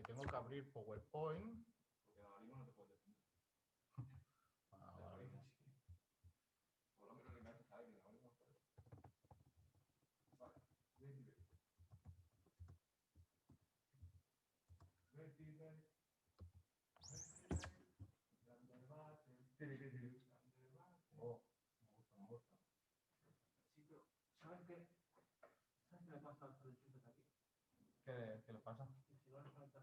tengo que abrir PowerPoint. Oh, me gusta. ¿Sabes qué? ¿Sabes qué le pasa al proyecto aquí? ¿Qué le pasa? Que si no le conectas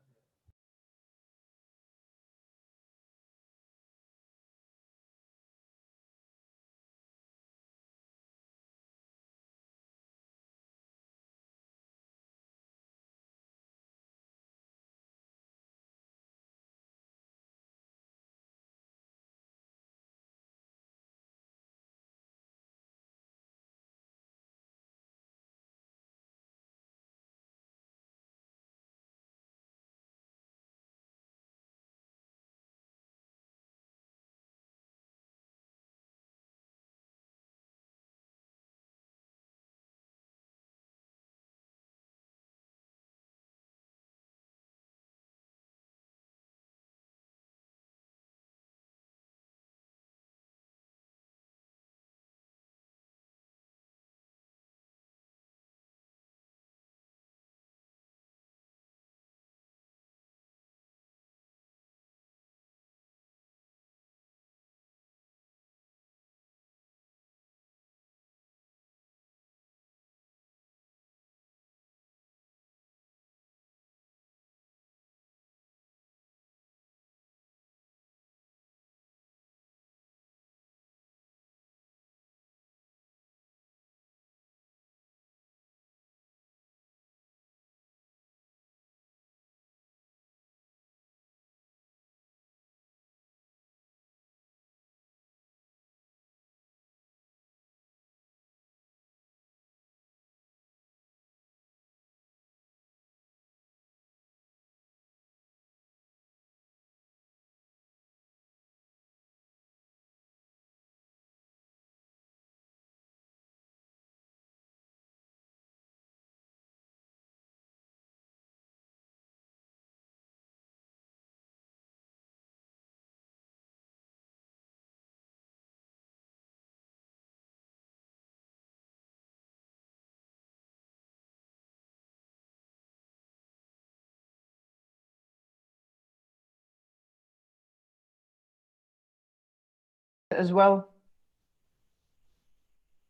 as well.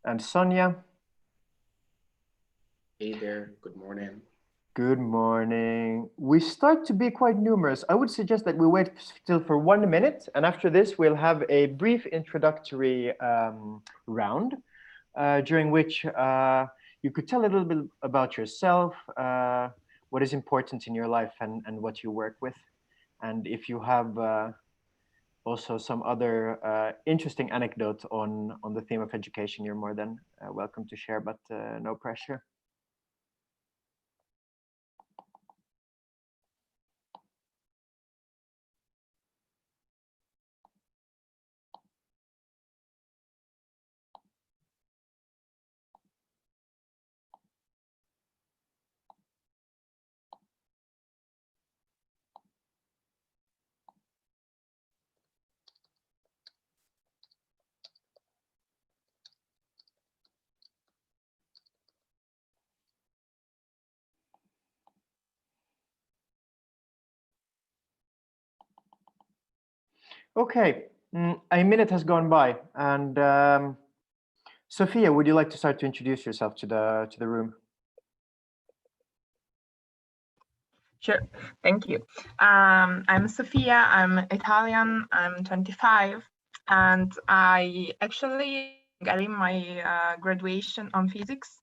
And Sonia. Hey there, good morning. Good morning. We start to be quite numerous. I would suggest that we wait still for 1 minute, and after this, we'll have a brief introductory round, during which you could tell a little bit about yourself, what is important in your life, and what you work with. And if you have also some other interesting anecdote on the theme of education, you're more than welcome to share, but no pressure. Okay, a minute has gone by, and Sophia, would you like to start to introduce yourself to the room? Sure, thank you. I'm Sofia, I'm Italian, I'm 25, and I actually getting my graduation on physics.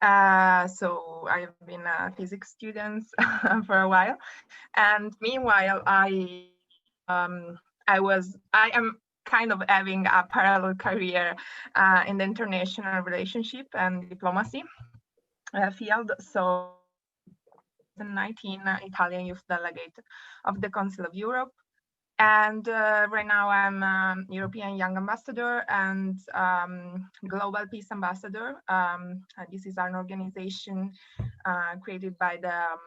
So I've been a physics student for a while, and meanwhile I am kind of having a parallel career in the international relationship and diplomacy field. So 2019 Italian Youth Delegate of the Council of Europe. And right now I'm European Young Ambassador and Global Peace Ambassador. This is an organization created by the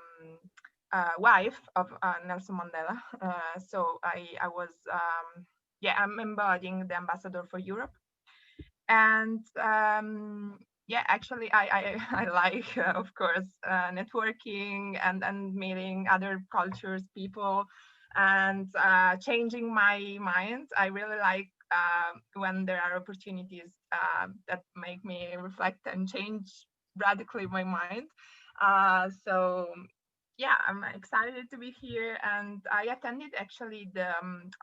wife of Nelson Mandela. So I was, yeah, I'm embodying the ambassador for Europe. And yeah, actually, I like, of course, networking and meeting other cultures, people, and changing my mind. I really like when there are opportunities that make me reflect and change radically my mind. So yeah, I'm excited to be here, and I attended actually the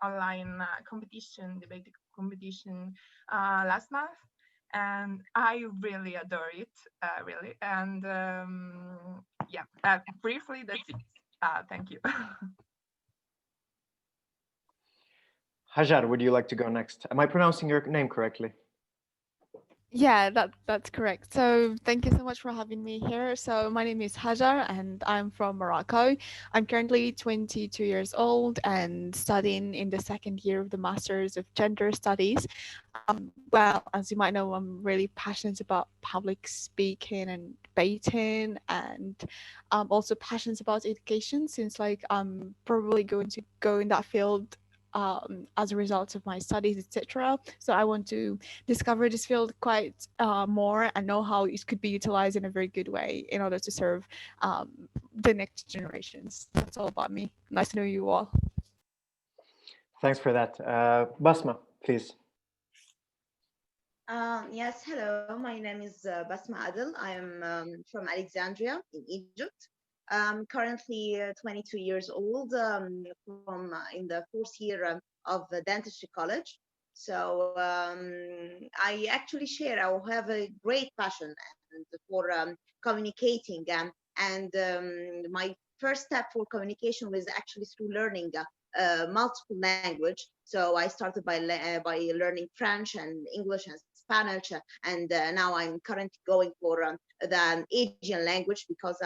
online competition, debate competition last month, and I really adore it, really. And yeah, briefly, that's it. Thank you. Hajar, would you like to go next? Am I pronouncing your name correctly? Yeah, that's correct. So thank you so much for having me here. So my name is Hajar and I'm from Morocco. I'm currently 22 years old and studying in the second year of the Masters of Gender Studies. Well, as you might know, I'm really passionate about public speaking and debating, and I'm also passionate about education since like I'm probably going to go in that field as a result of my studies, etc. So I want to discover this field quite more and know how it could be utilized in a very good way in order to serve the next generations. That's all about me. Nice to know you all. Thanks for that. Basma, please. Yes, hello. My name is Basma Adel. I am from Alexandria in Egypt. I'm currently 22 years old, from in the fourth year of dentistry college. So I actually I have a great passion for communicating, and my first step for communication was actually through learning multiple language. So I started by learning French and English and Spanish, and now I'm currently going for the Asian language because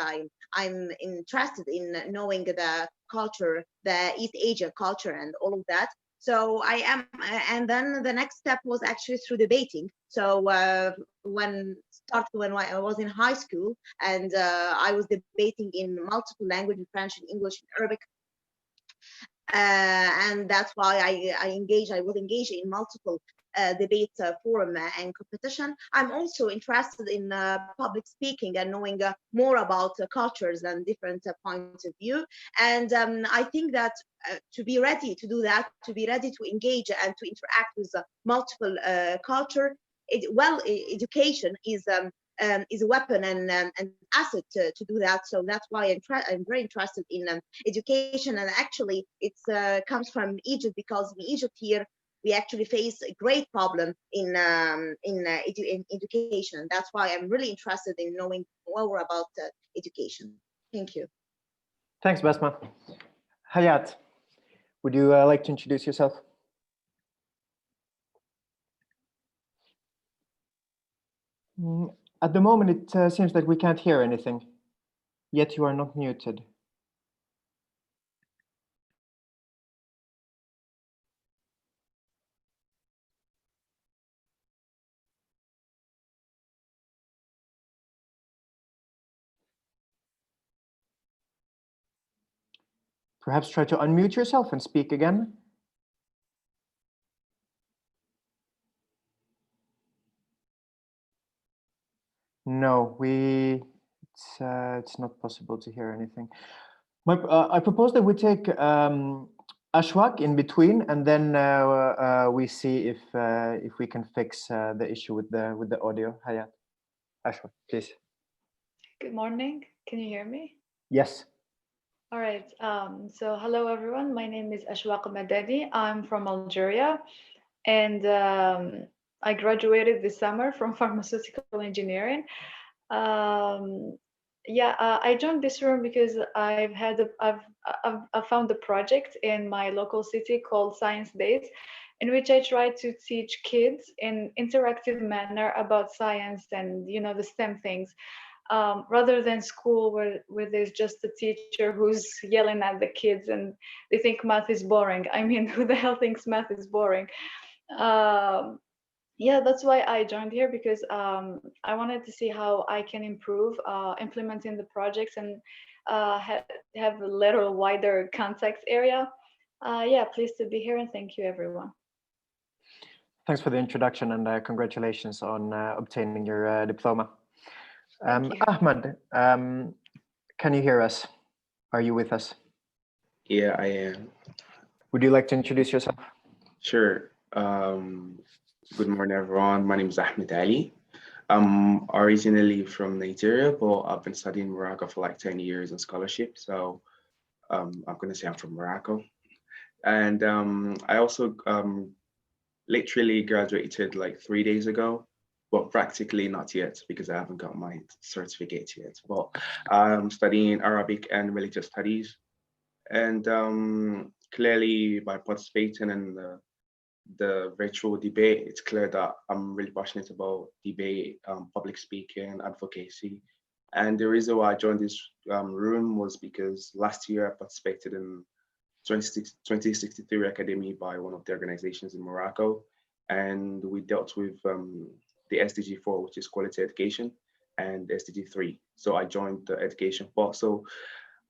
I'm interested in knowing the culture, the East Asian culture, and all of that. So I am, and then the next step was actually through debating. So when I was in high school, and I was debating in multiple languages, French and English and Arabic. And that's why I was engaged in multiple debate forum and competition. I'm also interested in public speaking and knowing more about cultures and different points of view. And I think that to be ready to do that, to be ready to engage and to interact with multiple culture, education is a weapon and an asset to do that. So that's why I'm very interested in education. And actually, it comes from Egypt, because in Egypt here we actually face a great problem in education. That's why I'm really interested in knowing more about education. Thank you. Thanks, Basma. Hayat, would you like to introduce yourself? At the moment, it seems that we can't hear anything, yet you are not muted. Perhaps try to unmute yourself and speak again. No, it's not possible to hear anything. I propose that we take Ashwak in between, and then we see if we can fix the issue with the audio. Hayat, Ashwak, please. Good morning. Can you hear me? Yes. All right. So hello, everyone. My name is Ashwaq Madani. I'm from Algeria, and I graduated this summer from pharmaceutical engineering. I joined this room because I've found a project in my local city called Science Days, in which I try to teach kids in interactive manner about science and the STEM things. Rather than school where there's just a teacher who's yelling at the kids and they think math is boring. I mean, who the hell thinks math is boring? Yeah, that's why I joined here, because I wanted to see how I can improve implementing the projects and have a little wider context area. Yeah, pleased to be here and thank you, everyone. Thanks for the introduction and congratulations on obtaining your diploma. Thank you. Ahmad, can you hear us? Are you with us? Yeah, I am. Would you like to introduce yourself? Sure. Good morning, everyone. My name is Ahmed Ali. I'm originally from Nigeria, but I've been studying Morocco for like 10 years on scholarship. So I'm going to say I'm from Morocco. And I also literally graduated like 3 days ago, but practically not yet because I haven't got my certificate yet. But I'm studying Arabic and religious studies. And clearly, by participating in the virtual debate, it's clear that I'm really passionate about debate, public speaking, advocacy. And the reason why I joined this room was because last year I participated in 2063 Academy by one of the organizations in Morocco. And we dealt with the SDG 4, which is quality education, and SDG 3. So I joined the education part. So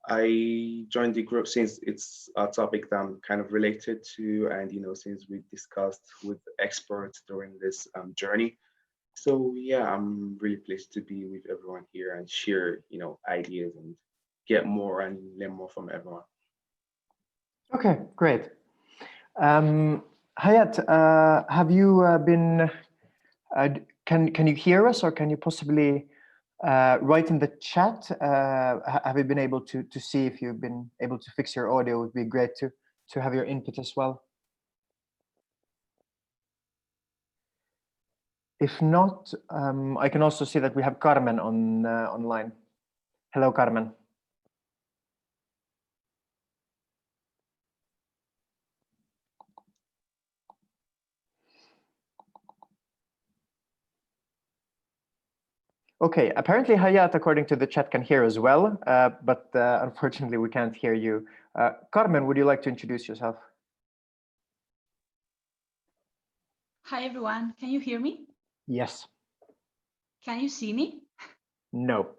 I joined the group since it's a topic that I'm kind of related to, and since we discussed with experts during this journey. So yeah, I'm really pleased to be with everyone here and share, ideas and get more and learn more from everyone. Okay, great. Hayat, have you been? Can you hear us, or can you possibly write in the chat? Have you been able to see if you've been able to fix your audio? It would be great to have your input as well. If not, I can also see that we have Carmen on online. Hello, Carmen. Okay, apparently Hayat, according to the chat, can hear as well, but unfortunately we can't hear you. Carmen, would you like to introduce yourself? Hi, everyone. Can you hear me? Yes. Can you see me? No.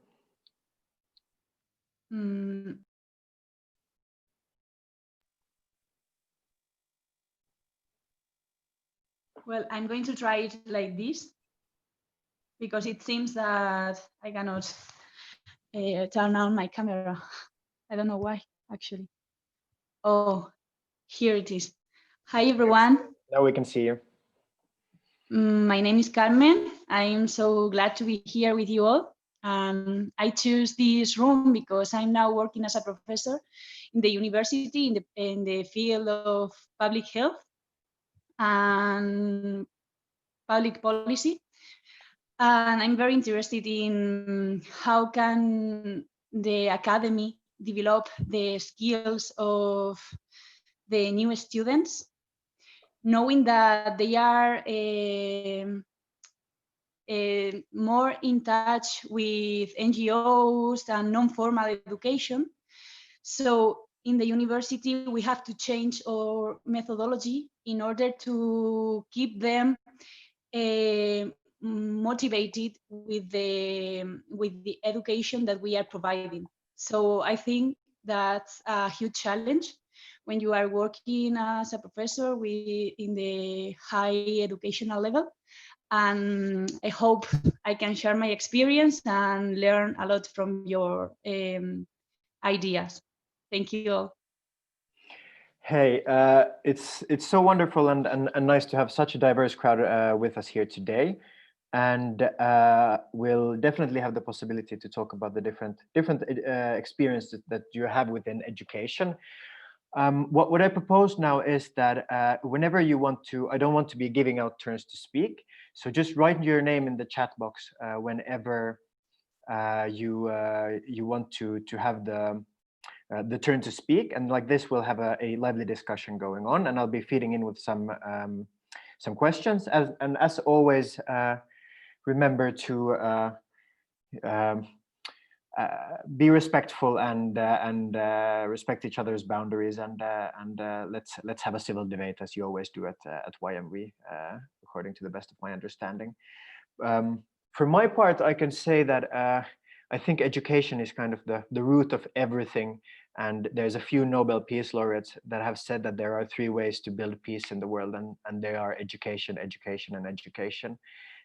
Well, I'm going to try it like this because it seems that I cannot turn on my camera. I don't know why, actually. Oh, here it is. Hi, everyone. Now we can see you. My name is Carmen. I'm so glad to be here with you all. I choose this room because I'm now working as a professor in the university in the field of public health and public policy. And I'm very interested in how can the academy develop the skills of the new students, knowing that they are more in touch with NGOs and non-formal education. So in the university, we have to change our methodology in order to keep them motivated with the education that we are providing. So I think that's a huge challenge when you are working as a professor in the high educational level. And I hope I can share my experience and learn a lot from your ideas. Thank you all. Hey, it's so wonderful and nice to have such a diverse crowd with us here today. And we'll definitely have the possibility to talk about the different experiences that you have within education. What I propose now is that whenever you want to, I don't want to be giving out turns to speak. So just write your name in the chat box whenever you want to have the turn to speak, and like this we'll have a lively discussion going on, and I'll be feeding in with some questions. As always, remember to be respectful and respect each other's boundaries, and let's have a civil debate as you always do at YMV, according to the best of my understanding. For my part, I can say that I think education is kind of the root of everything, And there's a few Nobel Peace Laureates that have said that there are 3 ways to build peace in the world, and they are education, education, and education.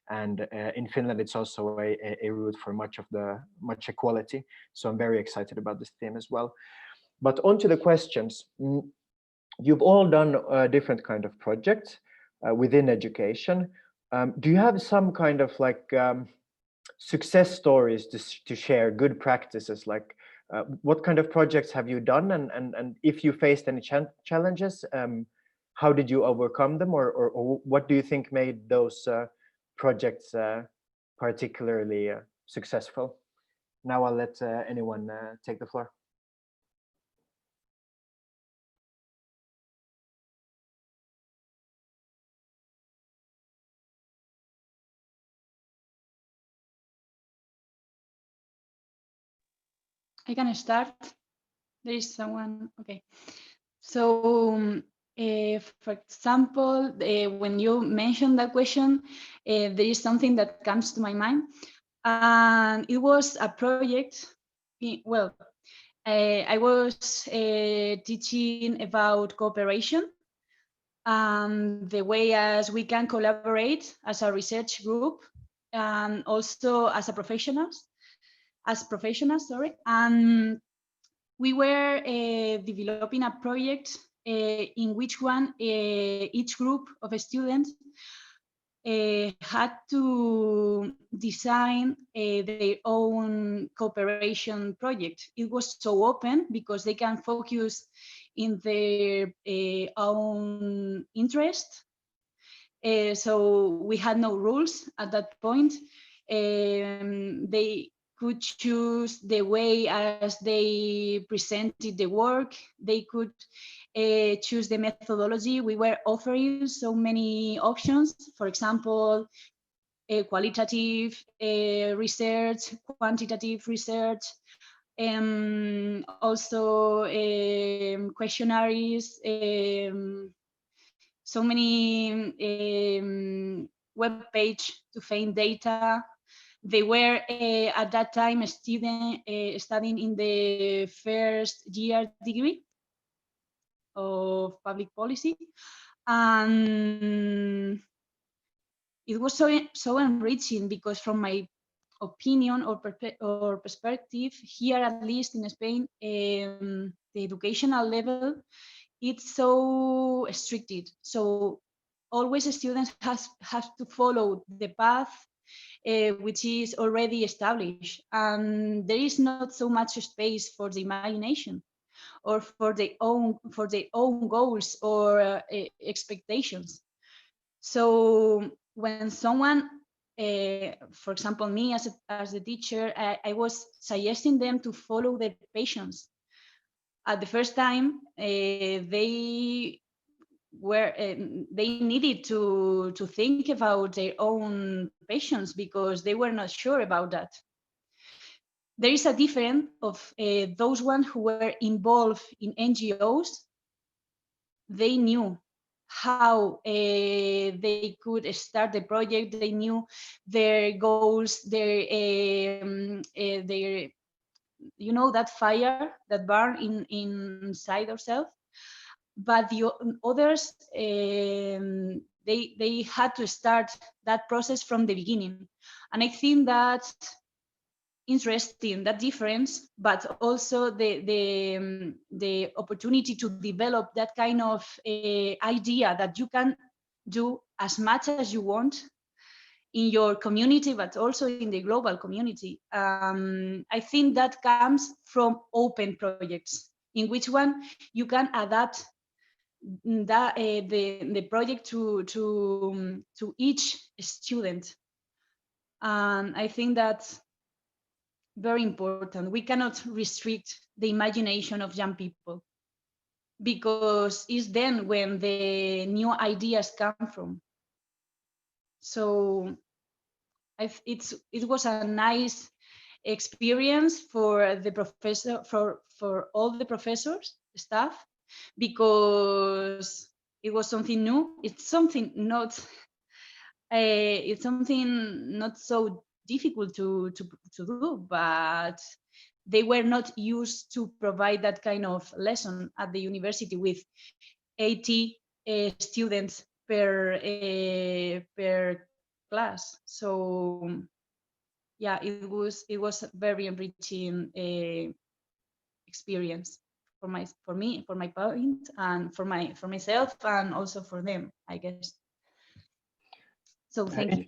And in Finland, it's also a route for much equality. So I'm very excited about this theme as well. But on to the questions. You've all done different kind of projects within education. Do you have some kind of like success stories to share, good practices? Like what kind of projects have you done? And if you faced any challenges, how did you overcome them? Or what do you think made those projects particularly successful? Now I'll let anyone take the floor. I can start. There is someone, okay. So, for example, when you mentioned that question, there is something that comes to my mind. And it was a project, well, I was teaching about cooperation and the way as we can collaborate as a research group and also as a professionals, sorry. And we were developing a project in which one each group of students had to design their own cooperation project. It was so open because they can focus in their own interest. So we had no rules at that point. They could choose the way as they presented the work. They could choose the methodology. We were offering so many options. For example, qualitative research, quantitative research, also questionnaires, so many web page to find data. They were at that time a student studying in the first year degree of public policy, and it was so enriching because from my opinion or perspective here, at least in Spain, the educational level, it's so restricted. So always students have to follow the path which is already established, and there is not so much space for the imagination or for their own goals or expectations. So when someone, for example, me as a teacher, I was suggesting them to follow their passions. At the first time, they needed to think about their own passions because they were not sure about that. There is a difference of those ones who were involved in NGOs. They knew how they could start the project. They knew their goals, their that fire that burn inside ourselves. But the others, they had to start that process from the beginning. And I think that's interesting, that difference, but also the opportunity to develop that kind of idea that you can do as much as you want in your community, but also in the global community. I think that comes from open projects, in which one you can adapt that the project to each student. And I think that's very important. We cannot restrict the imagination of young people, because it's then when the new ideas come from. So it was a nice experience for the professor, for all the professors, staff, because it was something new. It's something not so difficult to do, but they were not used to provide that kind of lesson at the university with 80 students per class. So yeah, it was a very enriching experience for my point, and for myself, and also for them, I guess. So thank you.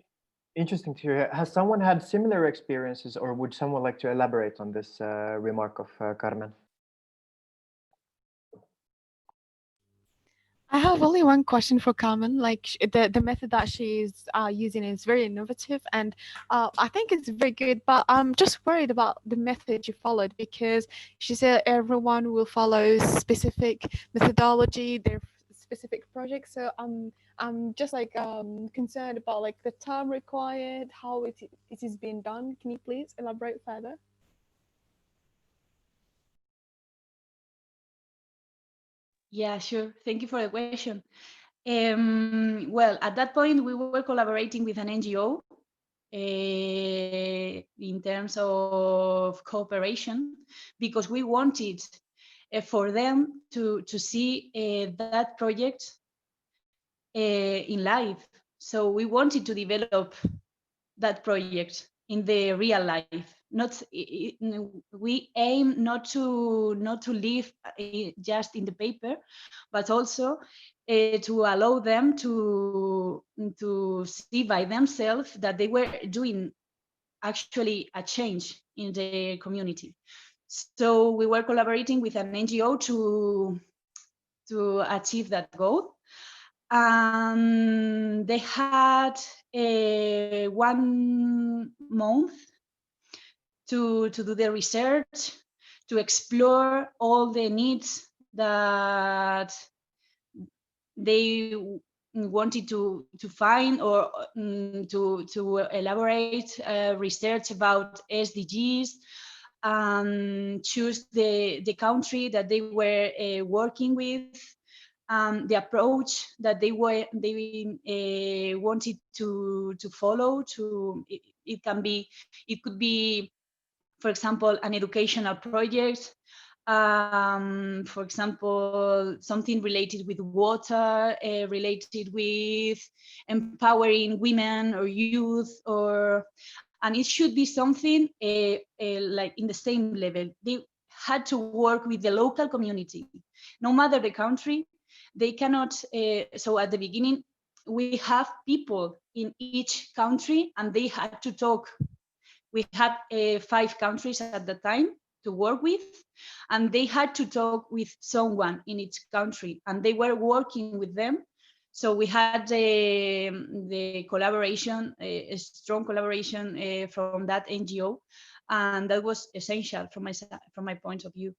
Interesting to hear. Has someone had similar experiences, or would someone like to elaborate on this remark of Carmen? I have only one question for Carmen. Like the method that she's using is very innovative, and I think it's very good. But I'm just worried about the method you followed, because she said everyone will follow specific methodology, their specific project. So I'm just like concerned about like the time required, how it is being done. Can you please elaborate further? Yeah, sure. Thank you for the question. Well, at that point, we were collaborating with an NGO in terms of cooperation, because we wanted for them to see that project in life. So we wanted to develop that project in the real life. Not we aim not to live just in the paper, but also to allow them to see by themselves that they were doing actually a change in the community. So we were collaborating with an NGO to achieve that goal. They had 1 month to do the research, to explore all the needs that they wanted to find, or to elaborate research about SDGs, choose the country that they were working with, the approach that they wanted to follow. It could be, for example, an educational project, for example, something related with water, related with empowering women or youth, and it should be something like in the same level. They had to work with the local community, no matter the country. They cannot. So at the beginning, we have people in each country, and they had to talk. We had 5 countries at the time to work with, and they had to talk with someone in each country, and they were working with them. So we had the collaboration, a strong collaboration from that NGO, and that was essential from my point of view.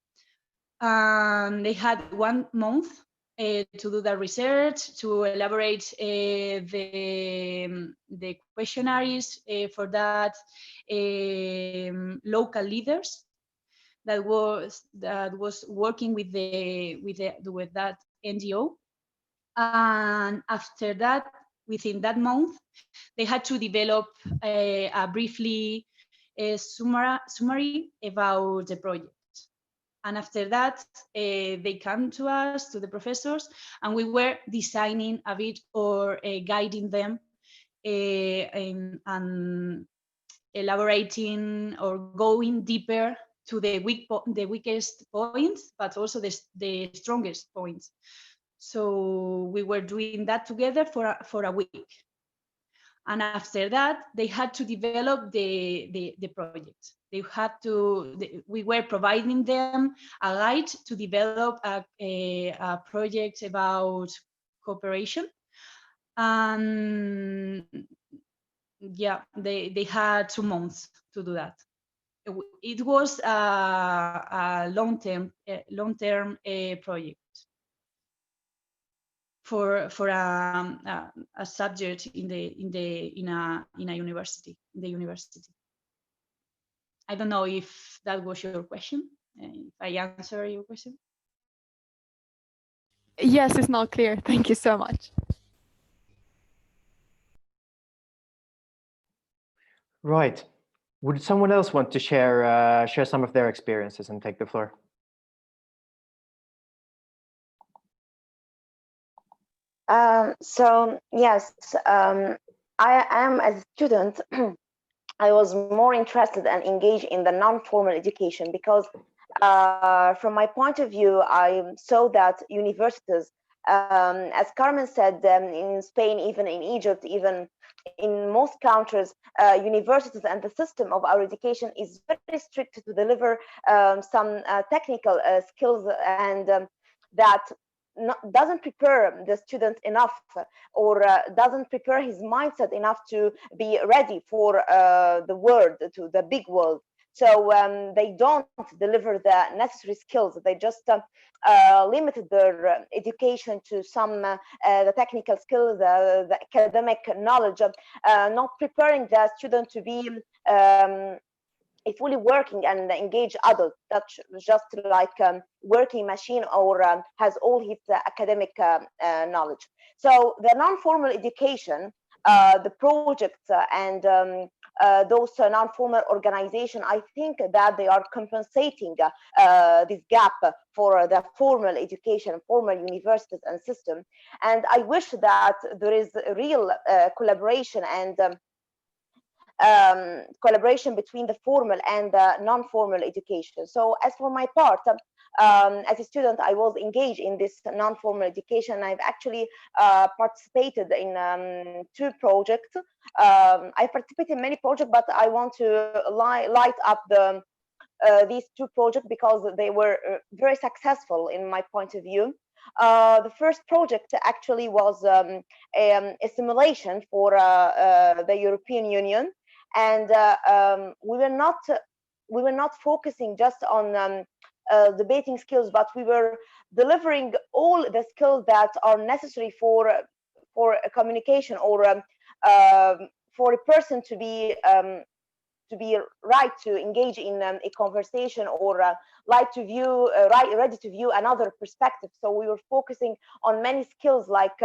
They had 1 month to do the research, to elaborate the questionnaires for that local leaders that was working with that NGO. And after that, within that month, they had to develop a briefly summary about the project. And after that, they come to us, to the professors, and we were designing a bit, or guiding them and elaborating or going deeper to the weakest points, but also the strongest points. So we were doing that together for a week. And after that, they had to develop the project. We were providing them a guide to develop a project about cooperation. And yeah, they had 2 months to do that. It was a long-term project for a subject in a university, in the university. I don't know if that was your question, if I answer your question. Yes, it's not clear. Thank you so much. Right. Would someone else want to share some of their experiences and take the floor? So yes, I am as a student. I was more interested and engaged in the non-formal education because, from my point of view, I saw that universities, as Carmen said, in Spain, even in Egypt, even in most countries, universities and the system of our education is very strict to deliver some technical skills and that doesn't prepare the student enough or doesn't prepare his mindset enough to be ready for the world, to the big world. So they don't deliver the necessary skills. They just limited their education to some the technical skills, the academic knowledge, not preparing the student to be a fully working and engaged adult that's just like working machine or has all his academic knowledge. So the non-formal education, the projects and those non-formal organization, I think that they are compensating this gap for the formal education, formal universities and system. And I wish that there is a real collaboration and collaboration between the formal and the non-formal education. So as for my part, as a student, I was engaged in this non-formal education. I've actually participated in two projects. I participated in many projects, but I want to light up these two projects because they were very successful in my point of view. The first project actually was a simulation for the European Union, and we were not focusing just on debating skills, but we were delivering all the skills that are necessary for a communication or for a person to be right to engage in a conversation or like to view ready to view another perspective. So we were focusing on many skills like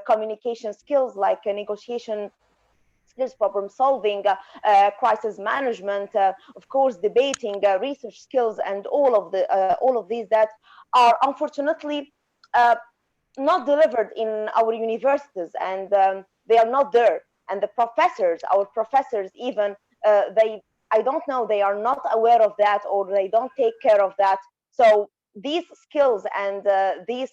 communication skills, like negotiation skills, problem solving, crisis management, of course debating, research skills, and all of these that are unfortunately uh, not delivered in our universities, and they are not there. And the professors, our professors, even they, I don't know, they are not aware of that or they don't take care of that. So these skills and these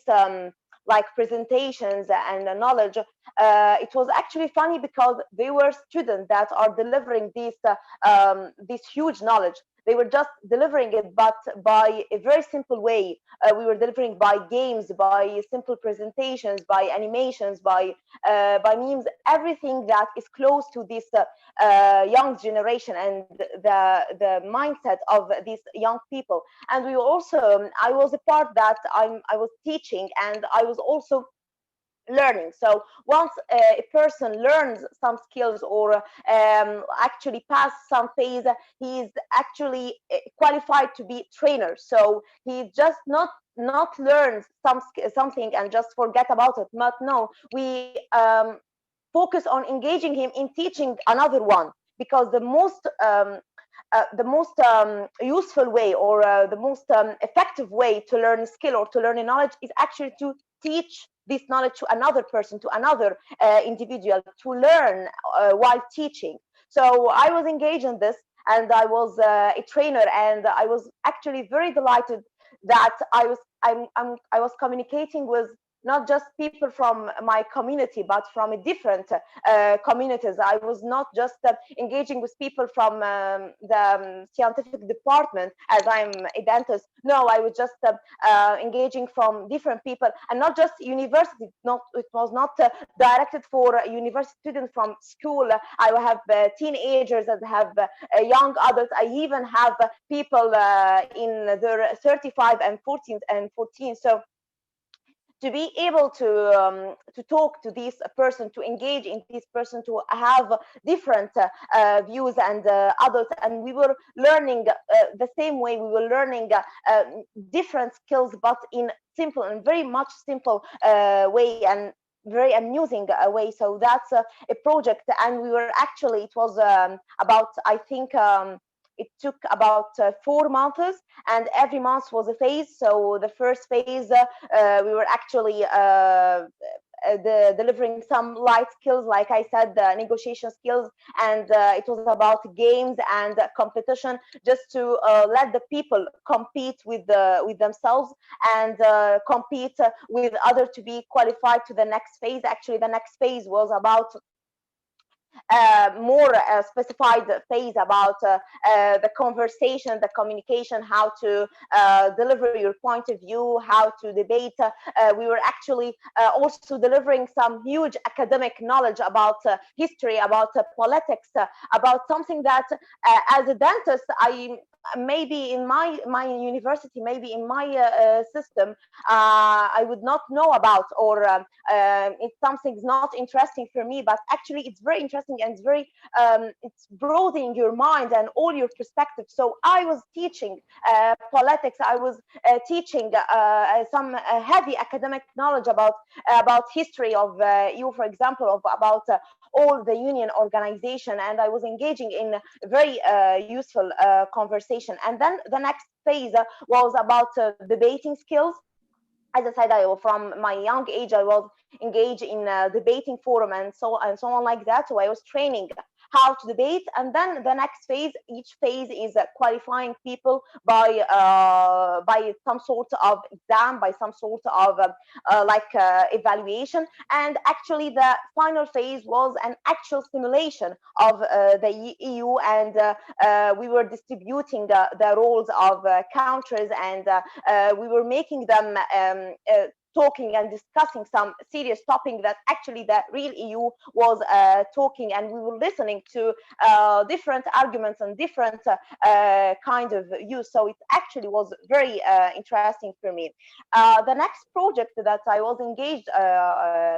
like presentations and knowledge, it was actually funny because they were students that are delivering this huge knowledge. They were just delivering it, but by a very simple way. We were delivering by games, by simple presentations, by animations, by memes, everything that is close to this young generation and the mindset of these young people. And we also, I was a part that I was teaching, and I was also learning. So once a person learns some skills or actually pass some phase, he is actually qualified to be trainer. So he just not learn something and just forget about it. But no, we focus on engaging him in teaching another one, because the most useful way or the most effective way to learn a skill or to learn a knowledge is actually to teach this knowledge to another person, to another individual, to learn while teaching. So I was engaged in this, and I was a trainer, and I was actually very delighted that I was communicating with not just people from my community, but from a different communities. I was not just engaging with people from the scientific department, as I'm a dentist. No, I was just engaging from different people, and not just university. Not, it was not directed for university students from school. I have teenagers that have young adults. I even have people in their 35 and 14. So to be able to talk to this person, to engage in this person, to have different views and adults, and we were learning the same way. We were learning different skills, but in simple and very much simple way. And very amusing way. So that's a project, and we were actually, it was about, I think, it took about 4 months, and every month was a phase. So the first phase, we were actually delivering some light skills, like I said, negotiation skills, and it was about games and competition, just to let the people compete with themselves, and compete with others to be qualified to the next phase. Actually, the next phase was about more specified phase about the conversation, the communication, how to deliver your point of view, how to debate. We were actually also delivering some huge academic knowledge about history, about politics, about something that as a dentist, I maybe in my university, maybe in my system, I would not know about, or it's something's not interesting for me, but actually it's very interesting, and it's very it's broadening your mind and all your perspective. So I was teaching politics, I was teaching some heavy academic knowledge about history of EU, for example, of about all the union organization, and I was engaging in very useful conversation. And then the next phase was about debating skills. As I said, from my young age, I was engaged in debating forum and so on like that. So I was training how to debate. And then the next phase, each phase is qualifying people by some sort of exam, by some sort of evaluation. And actually, the final phase was an actual simulation of the EU, and we were distributing the roles of countries, and we were making them talking and discussing some serious topic that actually the real EU was talking, and we were listening to different arguments and different kind of views. So it actually was very interesting for me. The next project that I was engaged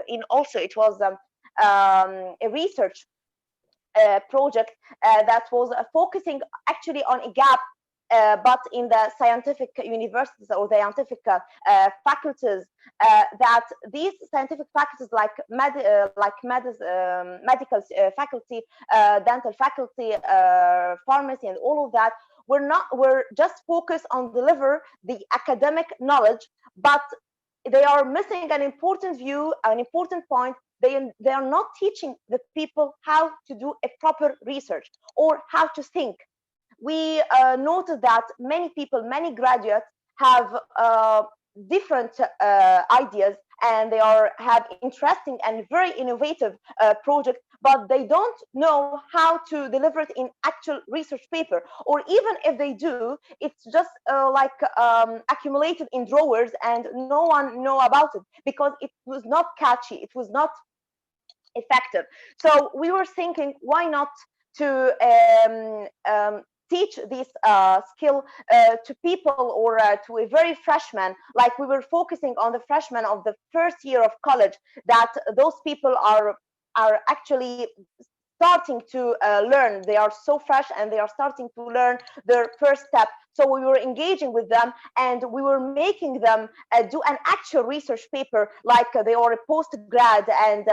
in also, it was a research project that was focusing actually on a gap, but in the scientific universities or the scientific faculties, that these scientific faculties like medical faculty, dental faculty, pharmacy, and all of that were just focused on deliver the academic knowledge, but they are missing an important view, an important point. They are not teaching the people how to do a proper research or how to think. We noted that many people, many graduates have different ideas, and they have interesting and very innovative projects, but they don't know how to deliver it in actual research paper, or even if they do, it's just accumulated in drawers and no one know about it because it was not catchy, it was not effective. So we were thinking, why not to teach this skill to people, or to a very freshman, like we were focusing on the freshmen of the first year of college, that those people are actually starting to learn. They are so fresh and they are starting to learn their first step. So we were engaging with them, and we were making them do an actual research paper, like they are a post-grad, and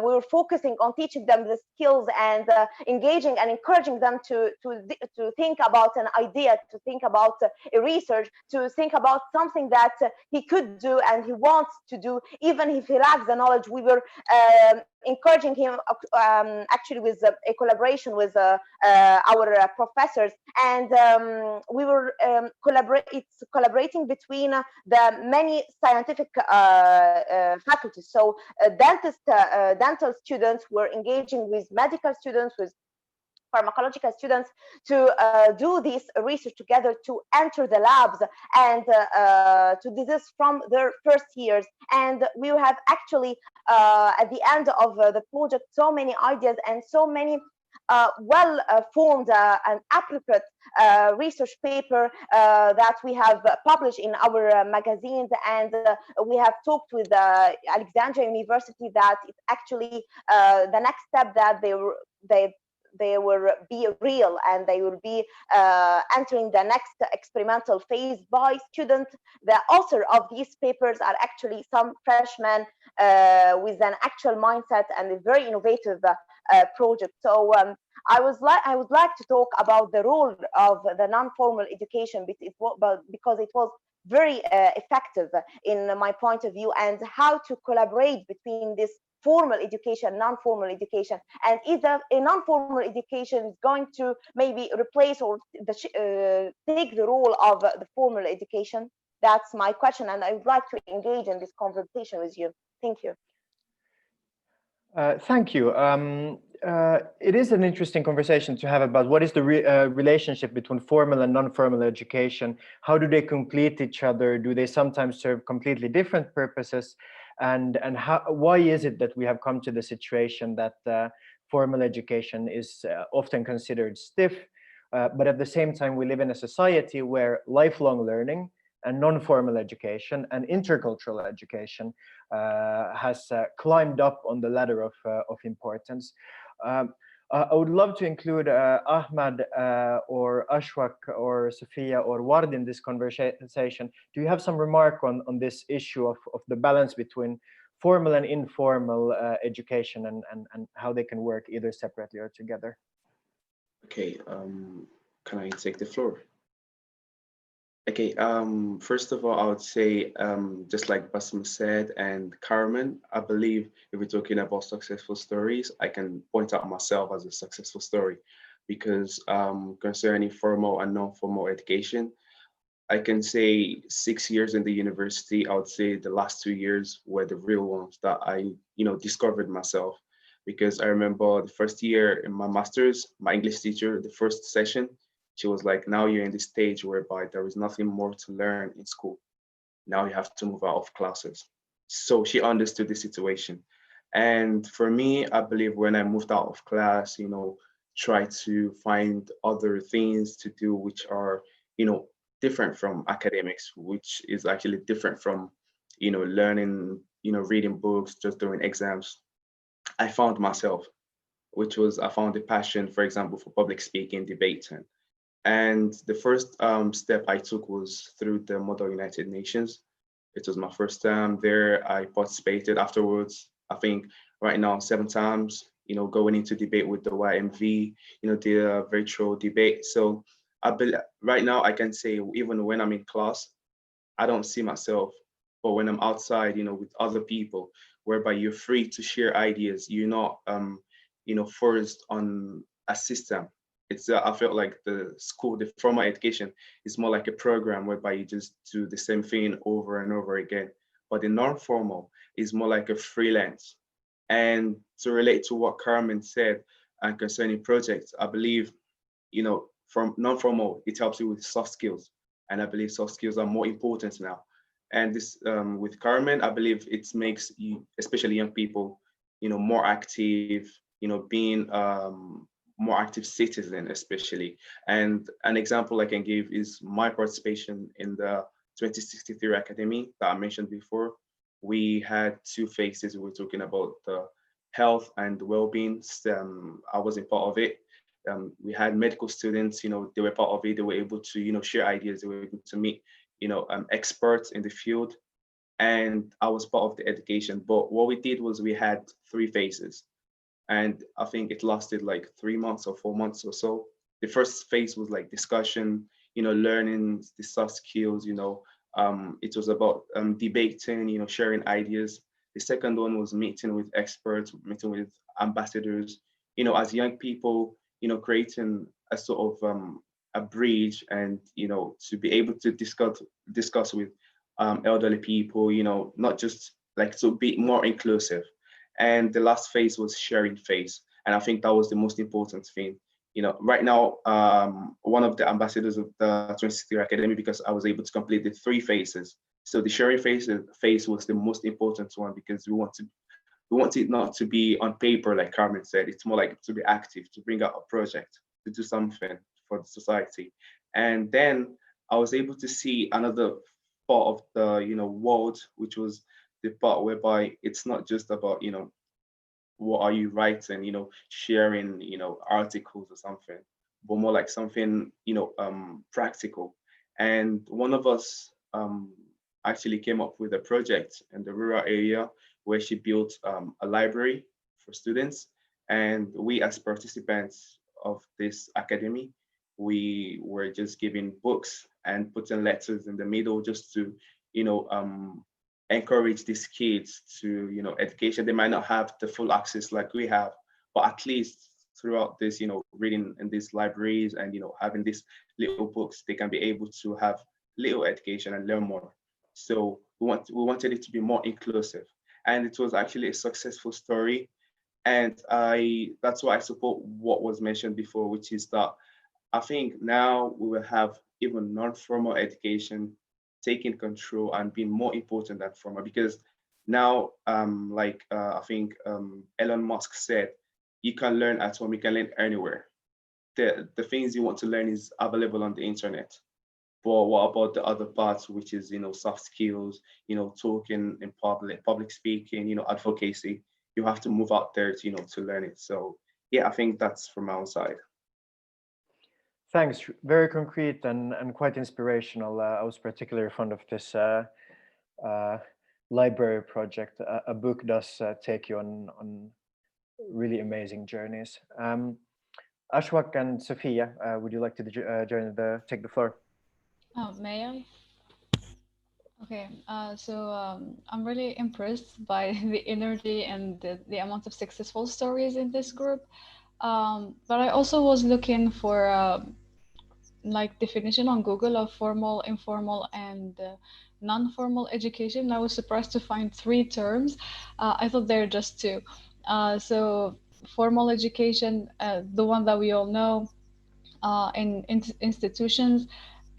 we were focusing on teaching them the skills, and engaging and encouraging them to think about an idea, to think about a research, to think about something that he could do and he wants to do, even if he lacks the knowledge. We were encouraging him actually with a collaboration with our professors, and we were collaborating between the many scientific faculties. So dental students were engaging with medical students, with pharmacological students, to do this research together, to enter the labs, and to do this from their first years. And we have actually at the end of the project so many ideas and so many well formed and appropriate research paper that we have published in our magazines, and we have talked with Alexandria University that it's actually the next step that they will be real and they will be entering the next experimental phase by students. The author of these papers are actually some freshmen with an actual mindset and a very innovative project. So I would like to talk about the role of the non-formal education because it was very effective in my point of view, and how to collaborate between this formal education, non-formal education, and either a non-formal education is going to maybe replace or take the role of the formal education. That's my question, and I would like to engage in this conversation with you. Thank you. Thank you. It is an interesting conversation to have about what is the relationship between formal and non-formal education. How do they complete each other? Do they sometimes serve completely different purposes? And why is it that we have come to the situation that formal education is often considered stiff, but at the same time we live in a society where lifelong learning and non-formal education and intercultural education has climbed up on the ladder of importance. I would love to include Ahmad or Ashwak or Sophia or Ward in this conversation. Do you have some remark on this issue of the balance between formal and informal education and how they can work either separately or together? Okay, can I take the floor? Okay, first of all, I would say, just like Basma said and Carmen, I believe if we're talking about successful stories, I can point out myself as a successful story because concerning formal and non-formal education, I can say 6 years in the university, I would say the last 2 years were the real ones that I, discovered myself. Because I remember the first year in my master's, my English teacher, the first session, she was like, now you're in this stage whereby there is nothing more to learn in school. Now you have to move out of classes. So she understood the situation. And for me, I believe when I moved out of class, try to find other things to do which are, different from academics, which is actually different from, learning, reading books, just doing exams. I found myself, I found a passion, for example, for public speaking, debating. And the first step I took was through the Model United Nations. It was my first time there. I participated afterwards, I think right now 7 times, going into debate with the YMV, the virtual debate. So right now I can say even when I'm in class, I don't see myself, but when I'm outside, with other people, whereby you're free to share ideas, you're not, forced on a system. I felt like the formal education is more like a program whereby you just do the same thing over and over again. But the non-formal is more like a freelance. And to relate to what Carmen said and concerning projects, I believe, from non-formal, it helps you with soft skills. And I believe soft skills are more important now. And this, with Carmen, I believe it makes you, especially young people, more active, being more active citizen, especially. And an example I can give is my participation in the 2063 Academy that I mentioned before. We had 2 phases. We were talking about the health and well-being. I wasn't part of it. We had medical students, they were part of it. They were able to, share ideas. They were able to meet, experts in the field. And I was part of the education. But what we did was we had 3 phases. And I think it lasted like 3 months or 4 months or so. The first phase was like discussion, learning the soft skills, it was about debating, sharing ideas. The second one was meeting with experts, meeting with ambassadors, as young people, creating a sort of a bridge and, to be able to discuss with elderly people, not just like to be more inclusive. And the last phase was sharing phase. And I think that was the most important thing. Right now, one of the ambassadors of the 2063 Academy, because I was able to complete the 3 phases. So the sharing phase was the most important one because we want it not to be on paper, like Carmen said. It's more like to be active, to bring out a project, to do something for the society. And then I was able to see another part of the, world, which was the part whereby it's not just about, what are you writing, sharing, articles or something, but more like something, practical. And one of us actually came up with a project in the rural area where she built a library for students. And we, as participants of this academy, we were just giving books and putting letters in the middle just to, you know, um, encourage these kids to, education. They might not have the full access like we have, but at least throughout this, reading in these libraries and, having these little books, they can be able to have little education and learn more. So we wanted it to be more inclusive. And it was actually a successful story. And that's why I support what was mentioned before, which is that I think now we will have even non-formal education taking control and being more important than formal, because now, I think Elon Musk said, you can learn at home, you can learn anywhere. The things you want to learn is available on the internet. But what about the other parts, which is, soft skills, talking in public speaking, advocacy? You have to move out there to, to learn it. So yeah, I think that's from our side. Thanks. Very concrete and quite inspirational. I was particularly fond of this uh, library project. A book does take you on really amazing journeys. Ashwak and Sophia, would you like to take the floor? May I? Okay, I'm really impressed by the energy and the amount of successful stories in this group. But I also was looking for like definition on Google of formal, informal, and non-formal education. I was surprised to find three terms. I thought they're just two. So formal education, the one that we all know, in institutions.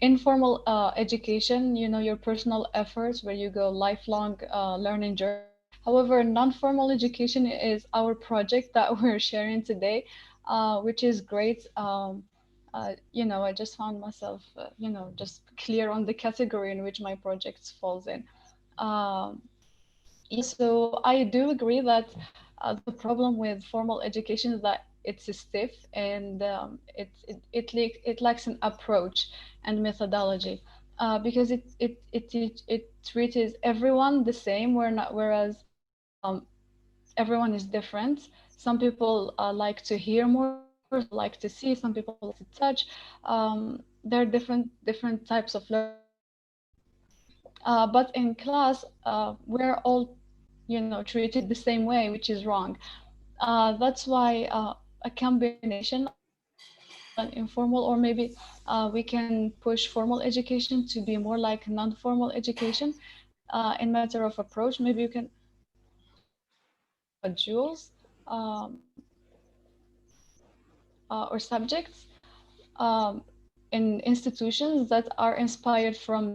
Informal education, your personal efforts where you go lifelong learning journey. However, non-formal education is our project that we're sharing today, which is great. I just found myself, just clear on the category in which my project falls in. Um, yeah, so I do agree that the problem with formal education is that it's stiff and it lacks an approach and methodology, because it treats everyone the same. Whereas um, everyone is different. Some people like to hear more, some people like to see, some people like to touch. There are different types of learning. But in class, we're all, treated the same way, which is wrong. That's why a combination of formal and informal, or maybe we can push formal education to be more like non-formal education in matter of approach. Maybe you can introduce modules um, or subjects um, in institutions that are inspired from the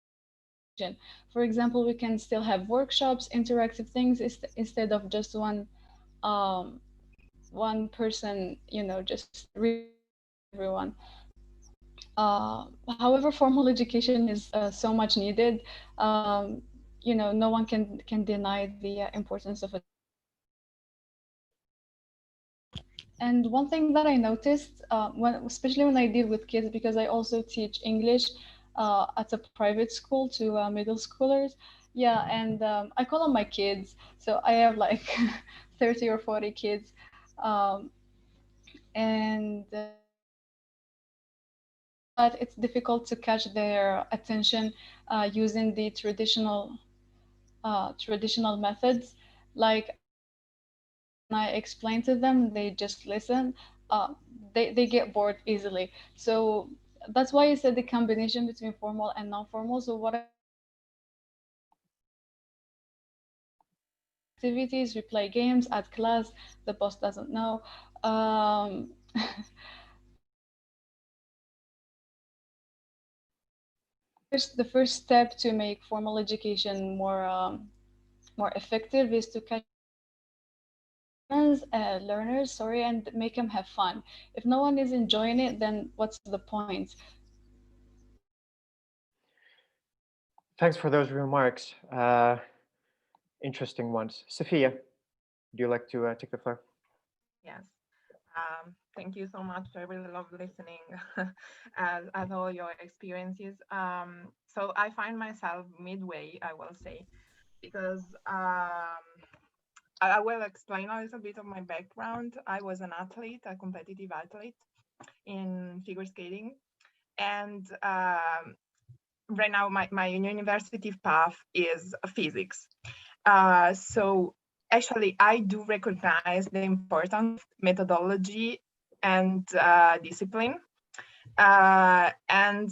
formal education. For example, we can still have workshops, interactive things instead of just um, one person, just reading to everyone. However, formal education is so much needed. No one can deny the importance of it. And one thing that I noticed, especially when I deal with kids, because I also teach English at a private school to middle schoolers. Yeah, and I call them my kids. So I have like 30 or 40 kids. Um, and I noticed that it's difficult to catch their attention using the traditional methods. Like when I explain to them, they just listen. Uh, they get bored easily. So that's why I said the combination between formal and non-formal. So what I do is activities, we play games at class. The boss doesn't know. Um, the first step to make formal education more effective is to catch learners, sorry, and make them have fun. If no one is enjoying it, then what's the point? Thanks for those remarks. Interesting ones. Sophia. you like to take the floor? Yes. Thank you so much. I really love listening as all your experiences. So I find myself midway, I will say, because I will explain a little bit of my background. I was an athlete, a competitive athlete in figure skating. And right now my university path is physics. So actually, I do recognize the importance of methodology and discipline and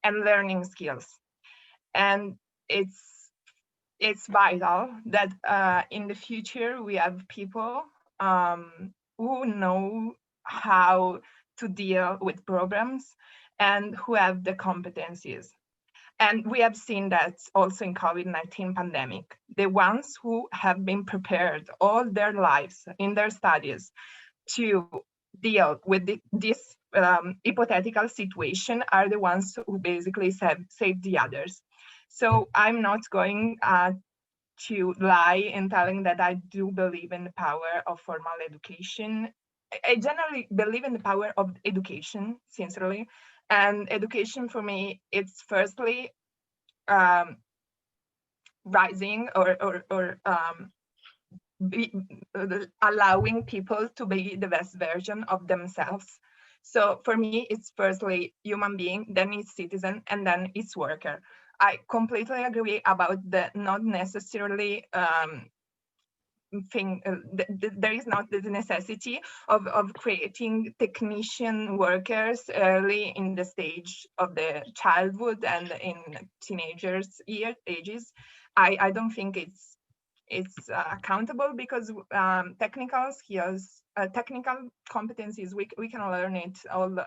learning skills. And it's vital that in the future we have people who know how to deal with problems and who have the competencies. And we have seen that also in COVID-19 pandemic. The ones who have been prepared all their lives in their studies to deal with this hypothetical situation are the ones who basically save the others. So I'm not going to lie in telling that I do believe in the power of formal education. I generally believe in the power of education, sincerely. And education for me, it's firstly rising or allowing people to be the best version of themselves. So for me, it's firstly human being, then it's citizen, and then it's worker. I completely agree about the not necessarily thing. There is not the necessity of creating technician workers early in the stage of the childhood and in teenagers ages. I don't think it's accountable because technical skills, technical competencies, we can learn it all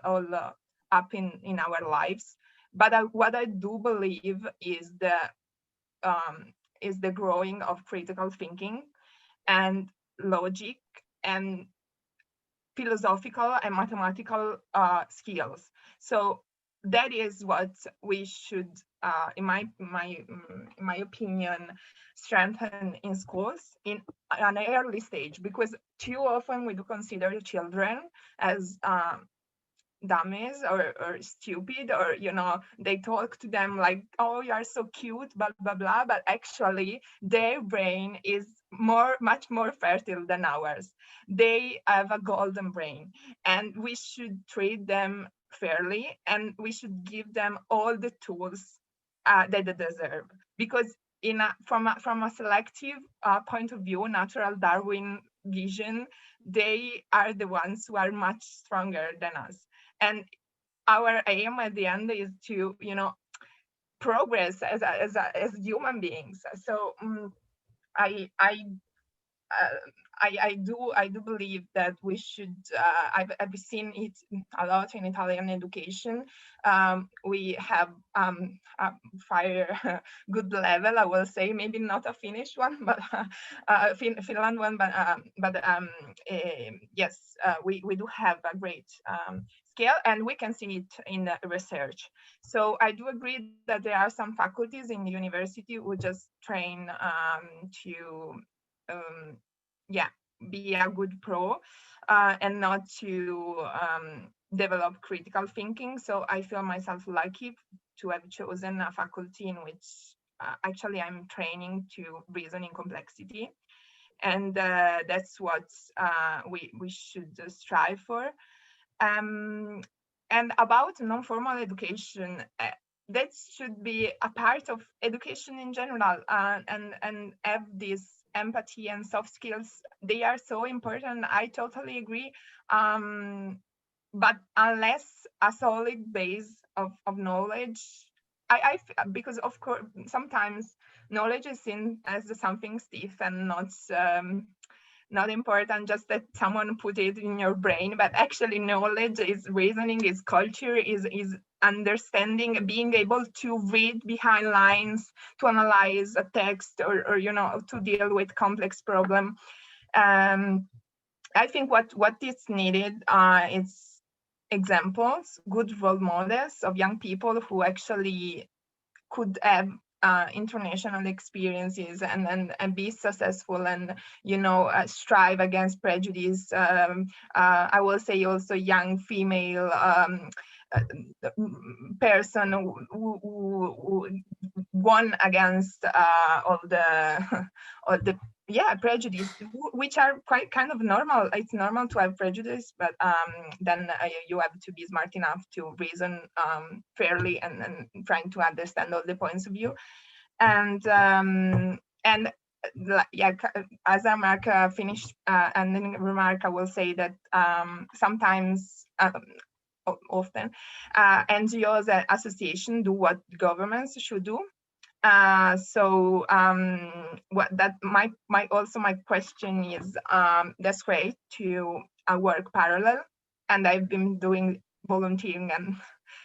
up in our lives. But what I do believe is the growing of critical thinking and logic and philosophical and mathematical skills. So that is what we should, in my opinion, strengthen in schools in an early stage, because too often we do consider children as dummies or stupid, or they talk to them like, oh, you are so cute, blah blah blah, but actually their brain is much more fertile than ours. They have a golden brain, and we should treat them fairly, and we should give them all the tools that they deserve, because from a selective point of view, natural Darwin vision, they are the ones who are much stronger than us. And our aim at the end is to progress as human beings. So I do believe that we should. I've seen it a lot in Italian education. We have a fire good level, I will say, maybe not a Finnish one, but Finland one. But yes, we do have a great scale, and we can see it in the research. So I do agree that there are some faculties in the university who just train to be a good pro and not to develop critical thinking. So I feel myself lucky to have chosen a faculty in which actually I'm training to reason in complexity. And that's what we should strive for. And about non-formal education, that should be a part of education in general, and have this empathy and soft skills. They are so important. I totally agree. But unless a solid base of knowledge, because of course sometimes knowledge is seen as something stiff and not important, just that someone put it in your brain, but actually knowledge is reasoning, is culture, is understanding, being able to read behind lines, to analyze a text, or to deal with complex problem. I think what is needed is examples, good role models of young people who actually could have international experiences and be successful and strive against prejudice. I will say also young female person who won against all the all the prejudice, which are quite kind of normal. It's normal to have prejudice, but then you have to be smart enough to reason fairly and trying to understand all the points of view. And yeah, as a remark finished and then remark, I will say that sometimes often NGOs and associations do what governments should do. So what that my question is, that's great to work parallel, and I've been doing volunteering and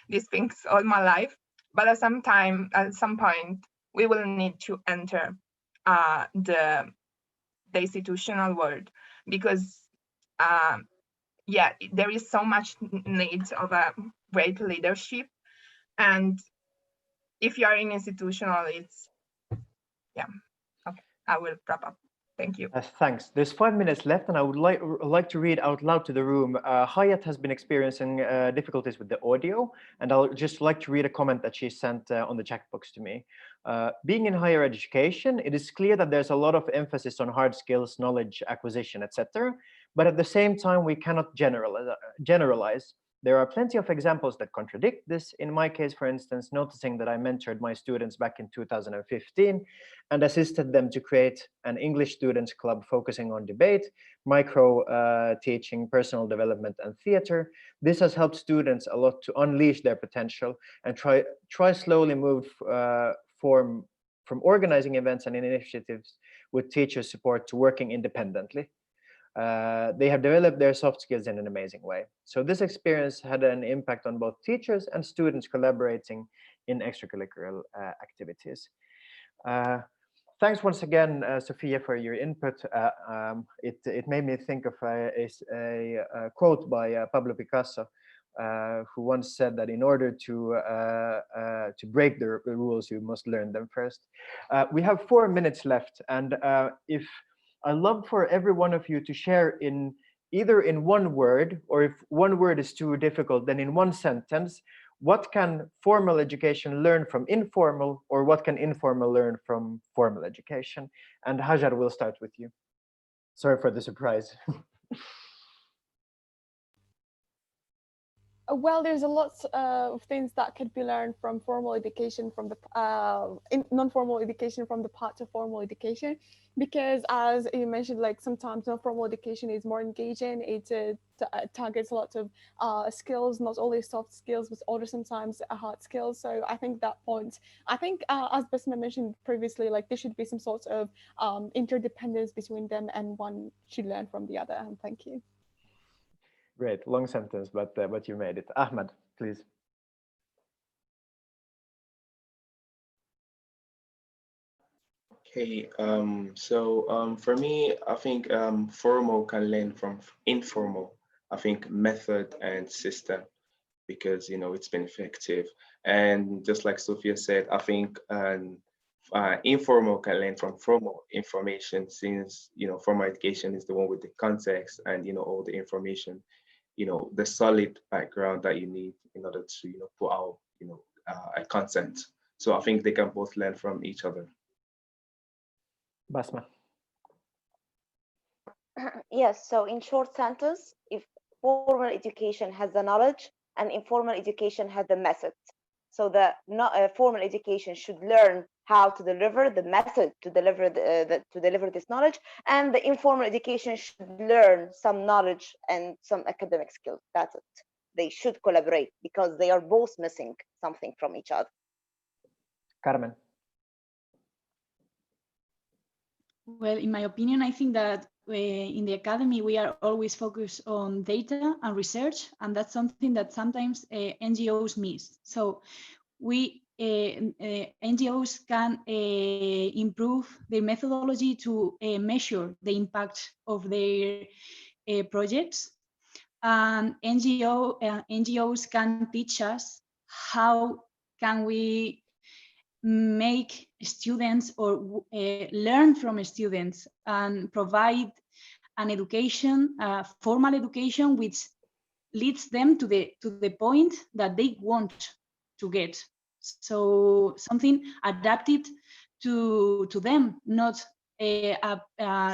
these things all my life, but at some point we will need to enter the institutional world, because yeah, there is so much need of a great leadership, and if you are in institutional, it's yeah. Okay, I will wrap up. Thank you. Thanks. There's 5 minutes left, and I would like to read out loud to the room. Hayat has been experiencing difficulties with the audio, and I'll just like to read a comment that she sent on the chat box to me. Being in higher education, it is clear that there's a lot of emphasis on hard skills, knowledge acquisition, etc. But at the same time, we cannot generalize. There are plenty of examples that contradict this. In my case, for instance, noticing that I mentored my students back in 2015 and assisted them to create an English students club focusing on debate, micro teaching, personal development, and theater. This has helped students a lot to unleash their potential and try slowly move from organizing events and initiatives with teacher support to working independently. They have developed their soft skills in an amazing way. So this experience had an impact on both teachers and students collaborating in extracurricular activities. Thanks once again, Sophia, for your input. It made me think of a quote by Pablo Picasso, who once said that in order to break the rules, you must learn them first. We have 4 minutes left, and if I'd love for every one of you to share in either in one word, or if one word is too difficult, then in one sentence, what can formal education learn from informal, or what can informal learn from formal education? And Hajar, will start with you. Sorry for the surprise. Well, there's a lot of things that could be learned from formal education, from the non-formal education, from the part of formal education, because as you mentioned, like sometimes non-formal education is more engaging. It targets a lot of skills, not only soft skills, but also sometimes hard skills. So I think that point, as Basma mentioned previously, like there should be some sort of interdependence between them, and one should learn from the other. And thank you. Great, long sentence, but you made it. Ahmed, please. Okay, so for me, I think formal can learn from informal. I think method and system, because it's been effective. And just like Sophia said, I think informal can learn from formal information, since formal education is the one with the context and all the information, the solid background that you need in order to put out a content. So I think they can both learn from each other. Basma. Yes, so in short sentence, if formal education has the knowledge and informal education has the method. So the formal education should learn how to deliver the method to deliver to deliver this knowledge, and the informal education should learn some knowledge and some academic skills. That's it. They should collaborate because they are both missing something from each other. Carmen. Well, in my opinion, I think that in the academy, we are always focused on data and research, and that's something that sometimes NGOs miss. So NGOs can improve their methodology to measure the impact of their projects, and NGOs can teach us how can we make students or learn from students and provide an education, formal education, which leads them to the point that they want to get. So something adapted to them, not a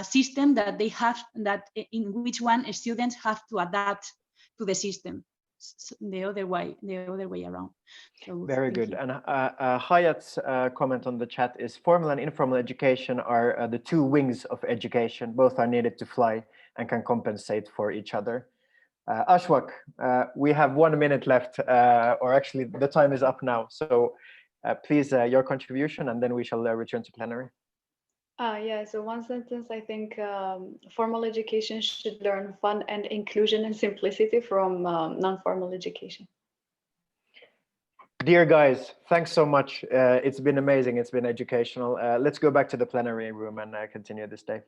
system that they have, that in which one students have to adapt to the system. So the other way around. So Very thank good. you. And Hayat's comment on the chat is formal and informal education are the two wings of education. Both are needed to fly and can compensate for each other. Ashwak, we have 1 minute left, or actually the time is up now. So please, your contribution, and then we shall return to plenary. Yeah, so one sentence, I think formal education should learn fun and inclusion and simplicity from non-formal education. Dear guys, thanks so much. It's been amazing. It's been educational. Let's go back to the plenary room and continue this day.